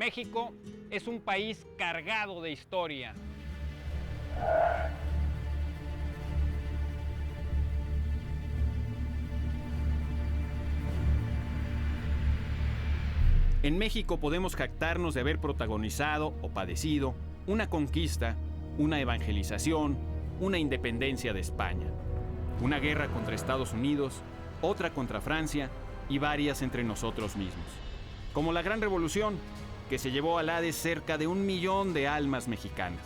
México es un país cargado de historia. En México podemos jactarnos de haber protagonizado o padecido una conquista, una evangelización, una independencia de España, una guerra contra Estados Unidos, otra contra Francia y varias entre nosotros mismos. Como la Gran Revolución, que se llevó al Hades cerca de 1 millón de almas mexicanas.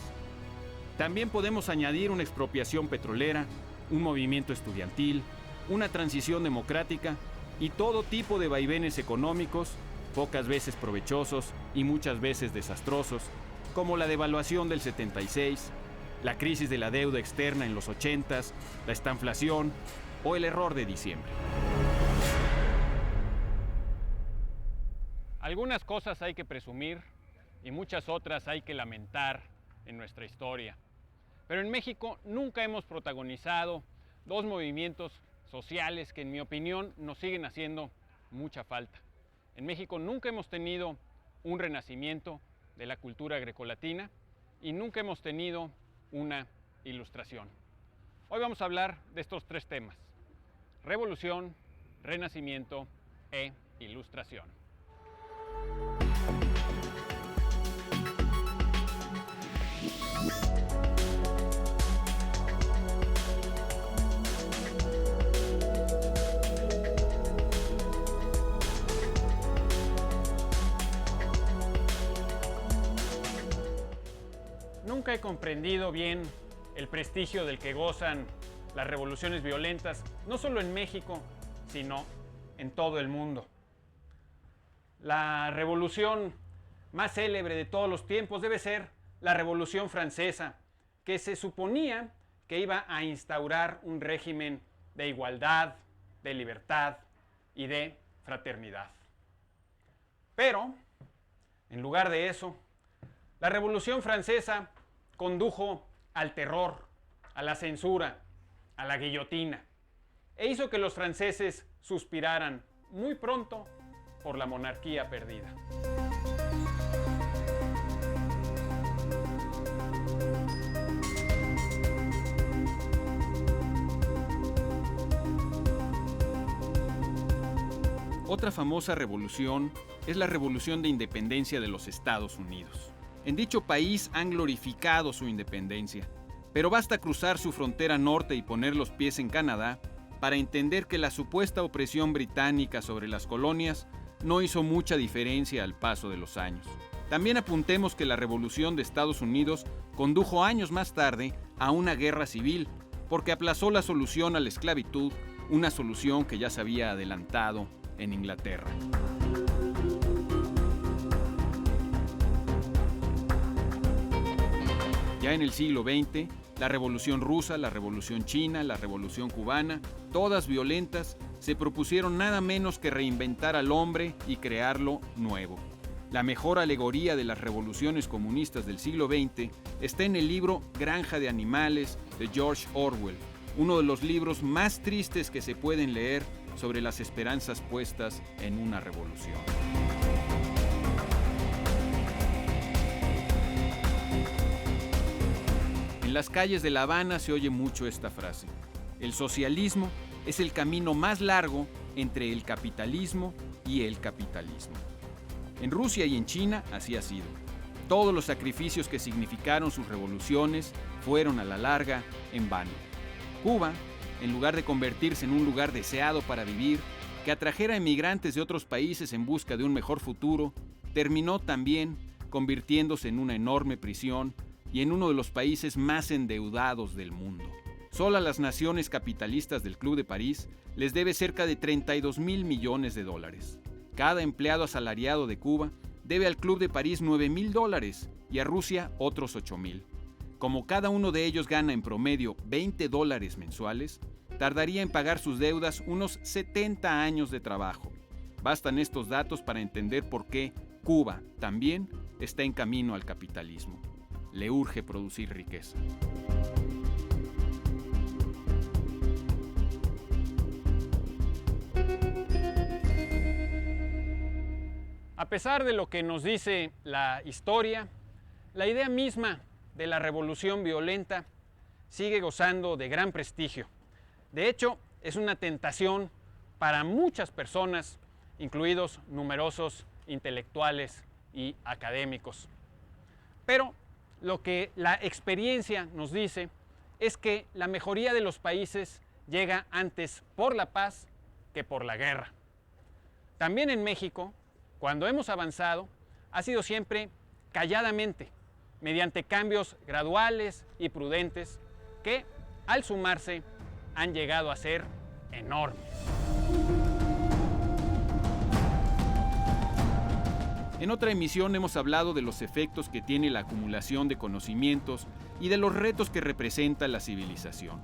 También podemos añadir una expropiación petrolera, un movimiento estudiantil, una transición democrática y todo tipo de vaivenes económicos, pocas veces provechosos y muchas veces desastrosos, como la devaluación del 76, la crisis de la deuda externa en los 80s, la estanflación o el error de diciembre. Algunas cosas hay que presumir y muchas otras hay que lamentar en nuestra historia. Pero en México nunca hemos protagonizado dos movimientos sociales que, en mi opinión, nos siguen haciendo mucha falta. En México nunca hemos tenido un renacimiento de la cultura grecolatina y nunca hemos tenido una ilustración. Hoy vamos a hablar de estos 3 temas: revolución, renacimiento e ilustración. Nunca he comprendido bien el prestigio del que gozan las revoluciones violentas, no solo en México, sino en todo el mundo. La revolución más célebre de todos los tiempos debe ser la Revolución Francesa, que se suponía que iba a instaurar un régimen de igualdad, de libertad y de fraternidad. Pero, en lugar de eso, la Revolución Francesa condujo al terror, a la censura, a la guillotina, e hizo que los franceses suspiraran muy pronto por la monarquía perdida. Otra famosa revolución es la Revolución de Independencia de los Estados Unidos. En dicho país han glorificado su independencia, pero basta cruzar su frontera norte y poner los pies en Canadá para entender que la supuesta opresión británica sobre las colonias no hizo mucha diferencia al paso de los años. También apuntemos que la Revolución de Estados Unidos condujo años más tarde a una guerra civil, porque aplazó la solución a la esclavitud, una solución que ya se había adelantado en Inglaterra. Ya en el siglo XX, la Revolución Rusa, la Revolución China, la Revolución Cubana, todas violentas, se propusieron nada menos que reinventar al hombre y crearlo nuevo. La mejor alegoría de las revoluciones comunistas del siglo XX está en el libro Granja de Animales de George Orwell, uno de los libros más tristes que se pueden leer sobre las esperanzas puestas en una revolución. En las calles de La Habana se oye mucho esta frase: el socialismo es el camino más largo entre el capitalismo y el capitalismo. En Rusia y en China así ha sido. Todos los sacrificios que significaron sus revoluciones fueron a la larga en vano. Cuba, en lugar de convertirse en un lugar deseado para vivir, que atrajera emigrantes de otros países en busca de un mejor futuro, terminó también convirtiéndose en una enorme prisión y en uno de los países más endeudados del mundo. Solo a las naciones capitalistas del Club de París les debe cerca de 32,000 millones de dólares. Cada empleado asalariado de Cuba debe al Club de París $9,000 y a Rusia otros 8,000. Como cada uno de ellos gana en promedio $20 mensuales, tardaría en pagar sus deudas unos 70 años de trabajo. Bastan estos datos para entender por qué Cuba también está en camino al capitalismo. Le urge producir riqueza. A pesar de lo que nos dice la historia, la idea misma de la revolución violenta sigue gozando de gran prestigio. De hecho, es una tentación para muchas personas, incluidos numerosos intelectuales y académicos. Pero lo que la experiencia nos dice es que la mejoría de los países llega antes por la paz que por la guerra. También en México, cuando hemos avanzado, ha sido siempre calladamente, mediante cambios graduales y prudentes que, al sumarse, han llegado a ser enormes. En otra emisión hemos hablado de los efectos que tiene la acumulación de conocimientos y de los retos que representa la civilización.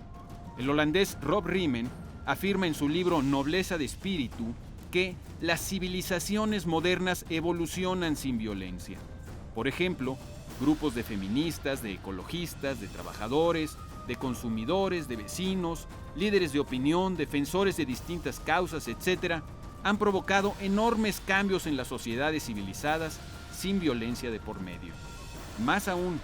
El holandés Rob Riemen afirma en su libro Nobleza de Espíritu que las civilizaciones modernas evolucionan sin violencia. Por ejemplo, grupos de feministas, de ecologistas, de trabajadores, de consumidores, de vecinos, líderes de opinión, defensores de distintas causas, etc., han provocado enormes cambios en las sociedades civilizadas sin violencia de por medio. Más aún,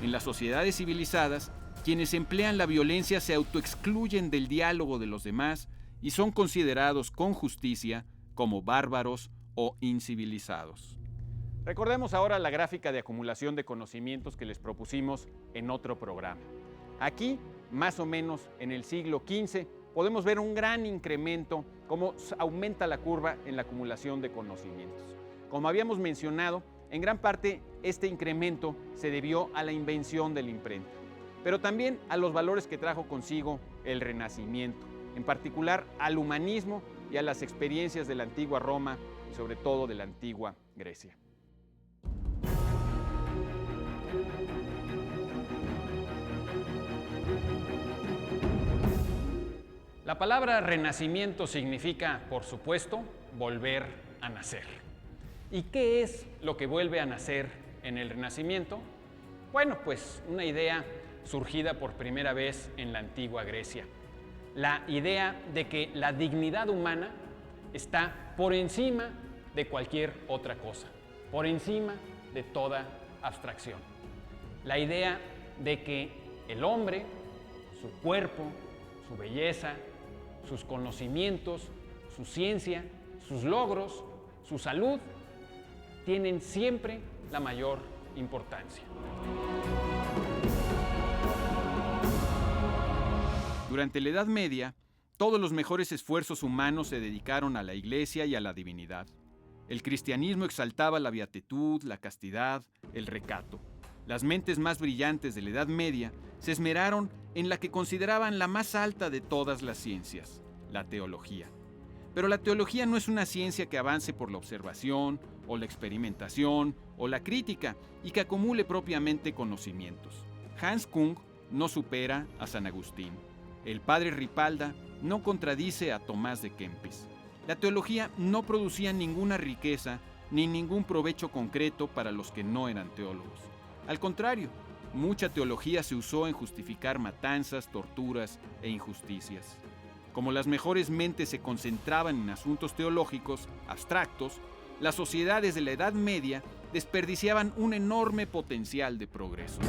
en las sociedades civilizadas, quienes emplean la violencia se autoexcluyen del diálogo de los demás y son considerados con justicia como bárbaros o incivilizados. Recordemos ahora la gráfica de acumulación de conocimientos que les propusimos en otro programa. Aquí, más o menos en el siglo XV, podemos ver un gran incremento, cómo aumenta la curva en la acumulación de conocimientos. Como habíamos mencionado, en gran parte este incremento se debió a la invención de la imprenta, pero también a los valores que trajo consigo el Renacimiento, en particular al humanismo y a las experiencias de la antigua Roma y sobre todo de la antigua Grecia. La palabra renacimiento significa, por supuesto, volver a nacer. ¿Y qué es lo que vuelve a nacer en el Renacimiento? Bueno, pues una idea surgida por primera vez en la antigua Grecia. La idea de que la dignidad humana está por encima de cualquier otra cosa, por encima de toda abstracción. La idea de que el hombre, su cuerpo, su belleza, sus conocimientos, su ciencia, sus logros, su salud, tienen siempre la mayor importancia. Durante la Edad Media, todos los mejores esfuerzos humanos se dedicaron a la Iglesia y a la divinidad. El cristianismo exaltaba la beatitud, la castidad, el recato. Las mentes más brillantes de la Edad Media se esmeraron en la que consideraban la más alta de todas las ciencias, la teología. Pero la teología no es una ciencia que avance por la observación, o la experimentación, o la crítica, y que acumule propiamente conocimientos. Hans Kung no supera a San Agustín. El padre Ripalda no contradice a Tomás de Kempis. La teología no producía ninguna riqueza ni ningún provecho concreto para los que no eran teólogos. Al contrario, mucha teología se usó en justificar matanzas, torturas e injusticias. Como las mejores mentes se concentraban en asuntos teológicos abstractos, las sociedades de la Edad Media desperdiciaban un enorme potencial de progreso.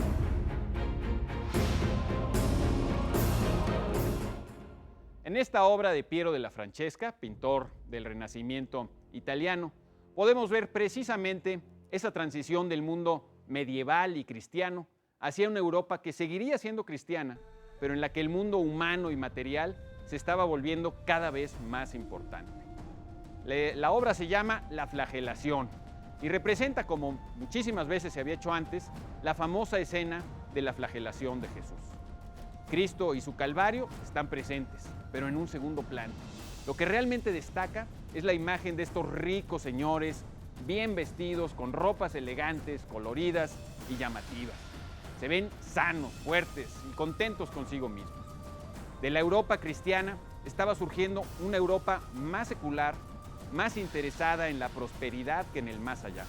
En esta obra de Piero della Francesca, pintor del Renacimiento italiano, podemos ver precisamente esa transición del mundo medieval y cristiano hacia una Europa que seguiría siendo cristiana, pero en la que el mundo humano y material se estaba volviendo cada vez más importante. La obra se llama La Flagelación y representa, como muchísimas veces se había hecho antes, la famosa escena de la flagelación de Jesús. Cristo y su Calvario están presentes, pero en un segundo plano. Lo que realmente destaca es la imagen de estos ricos señores, bien vestidos, con ropas elegantes, coloridas y llamativas. Se ven sanos, fuertes y contentos consigo mismos. De la Europa cristiana estaba surgiendo una Europa más secular, más interesada en la prosperidad que en el más allá,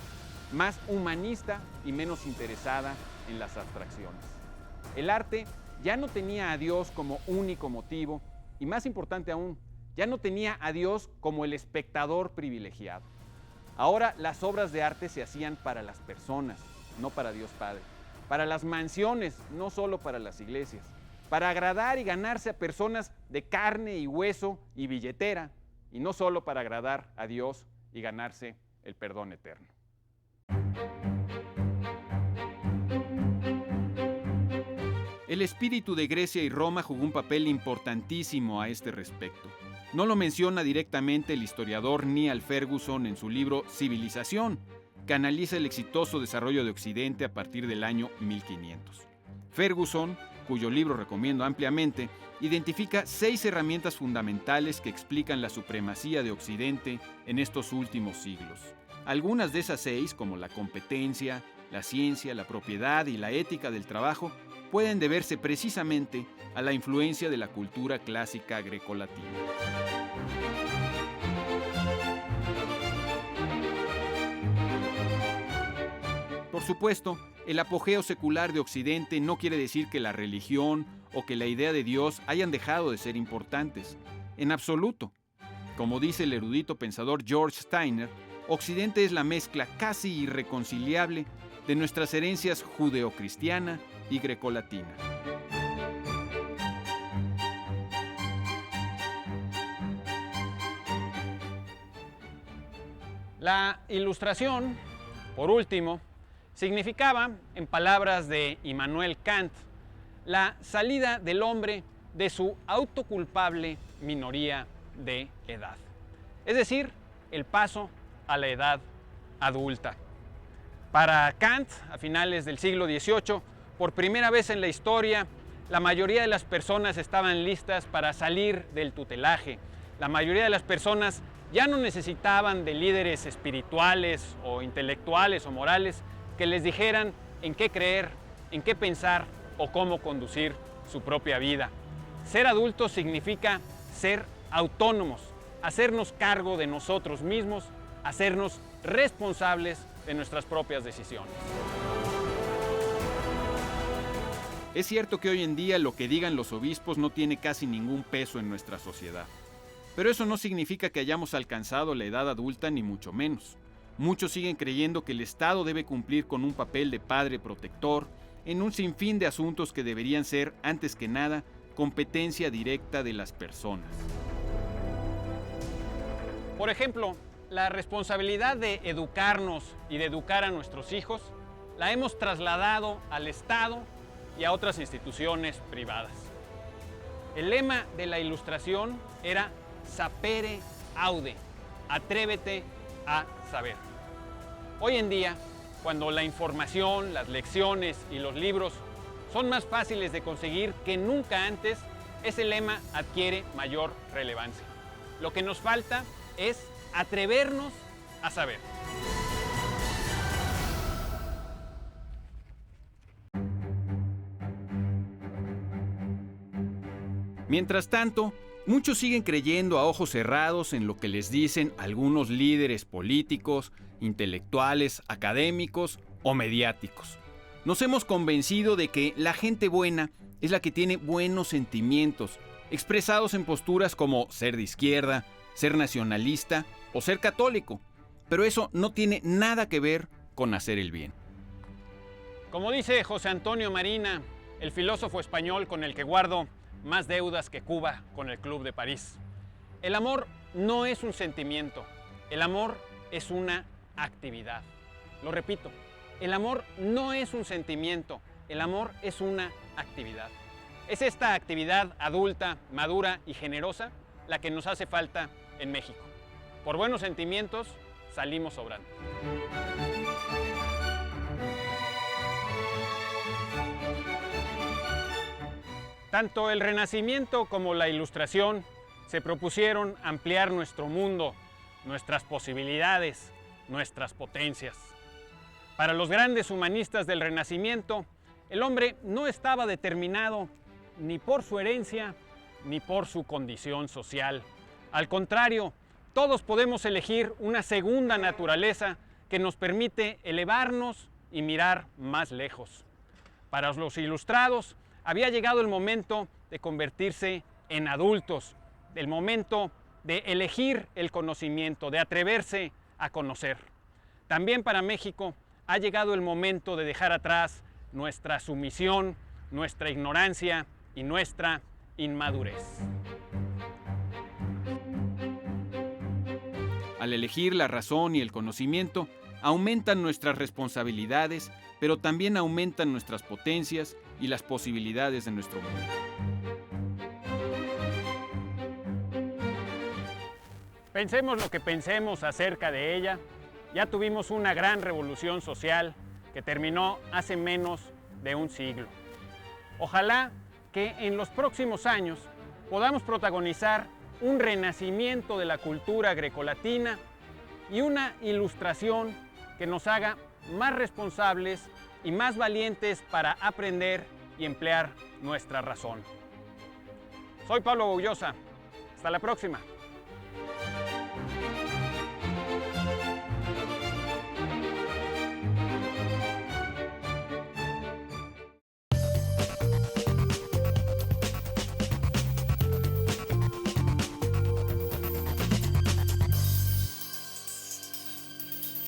más humanista y menos interesada en las abstracciones. El arte ya no tenía a Dios como único motivo y, más importante aún, ya no tenía a Dios como el espectador privilegiado. Ahora las obras de arte se hacían para las personas, no para Dios Padre. Para las mansiones, no solo para las iglesias. Para agradar y ganarse a personas de carne y hueso y billetera, y no solo para agradar a Dios y ganarse el perdón eterno. El espíritu de Grecia y Roma jugó un papel importantísimo a este respecto. No lo menciona directamente el historiador Niall Ferguson en su libro Civilización, que analiza el exitoso desarrollo de Occidente a partir del año 1500. Ferguson, cuyo libro recomiendo ampliamente, identifica 6 herramientas fundamentales que explican la supremacía de Occidente en estos últimos siglos. Algunas de esas 6, como la competencia, la ciencia, la propiedad y la ética del trabajo, pueden deberse precisamente a la influencia de la cultura clásica grecolatina. Por supuesto, el apogeo secular de Occidente no quiere decir que la religión o que la idea de Dios hayan dejado de ser importantes. En absoluto. Como dice el erudito pensador George Steiner, Occidente es la mezcla casi irreconciliable de nuestras herencias judeocristiana y grecolatina. La Ilustración, por último, significaba, en palabras de Immanuel Kant, la salida del hombre de su autoculpable minoría de edad. Es decir, el paso a la edad adulta. Para Kant, a finales del siglo XVIII, por primera vez en la historia, la mayoría de las personas estaban listas para salir del tutelaje. La mayoría de las personas ya no necesitaban de líderes espirituales o intelectuales o morales que les dijeran en qué creer, en qué pensar o cómo conducir su propia vida. Ser adultos significa ser autónomos, hacernos cargo de nosotros mismos, hacernos responsables de nuestras propias decisiones. Es cierto que hoy en día lo que digan los obispos no tiene casi ningún peso en nuestra sociedad. Pero eso no significa que hayamos alcanzado la edad adulta, ni mucho menos. Muchos siguen creyendo que el Estado debe cumplir con un papel de padre protector en un sinfín de asuntos que deberían ser, antes que nada, competencia directa de las personas. Por ejemplo, la responsabilidad de educarnos y de educar a nuestros hijos la hemos trasladado al Estado y a otras instituciones privadas. El lema de la Ilustración era sapere aude, atrévete a saber. Hoy en día, cuando la información, las lecciones y los libros son más fáciles de conseguir que nunca antes, ese lema adquiere mayor relevancia. Lo que nos falta es atrevernos a saber. Mientras tanto, muchos siguen creyendo a ojos cerrados en lo que les dicen algunos líderes políticos, intelectuales, académicos o mediáticos. Nos hemos convencido de que la gente buena es la que tiene buenos sentimientos, expresados en posturas como ser de izquierda, ser nacionalista o ser católico, pero eso no tiene nada que ver con hacer el bien. Como dice José Antonio Marina, el filósofo español con el que guardo más deudas que Cuba con el Club de París, el amor no es un sentimiento, el amor es una actividad. Lo repito, el amor no es un sentimiento, el amor es una actividad. Es esta actividad adulta, madura y generosa la que nos hace falta en México. Por buenos sentimientos salimos sobrando. Tanto el Renacimiento como la Ilustración se propusieron ampliar nuestro mundo, nuestras posibilidades, nuestras potencias. Para los grandes humanistas del Renacimiento, el hombre no estaba determinado ni por su herencia ni por su condición social. Al contrario, todos podemos elegir una segunda naturaleza que nos permite elevarnos y mirar más lejos. Para los ilustrados, había llegado el momento de convertirse en adultos, el momento de elegir el conocimiento, de atreverse a conocer. También para México ha llegado el momento de dejar atrás nuestra sumisión, nuestra ignorancia y nuestra inmadurez. Al elegir la razón y el conocimiento, aumentan nuestras responsabilidades, pero también aumentan nuestras potencias y las posibilidades de nuestro mundo. Pensemos lo que pensemos acerca de ella, ya tuvimos una gran revolución social que terminó hace menos de un siglo. Ojalá que en los próximos años podamos protagonizar un renacimiento de la cultura grecolatina y una ilustración que nos haga más responsables y más valientes para aprender y emplear nuestra razón. Soy Pablo Boullosa. Hasta la próxima.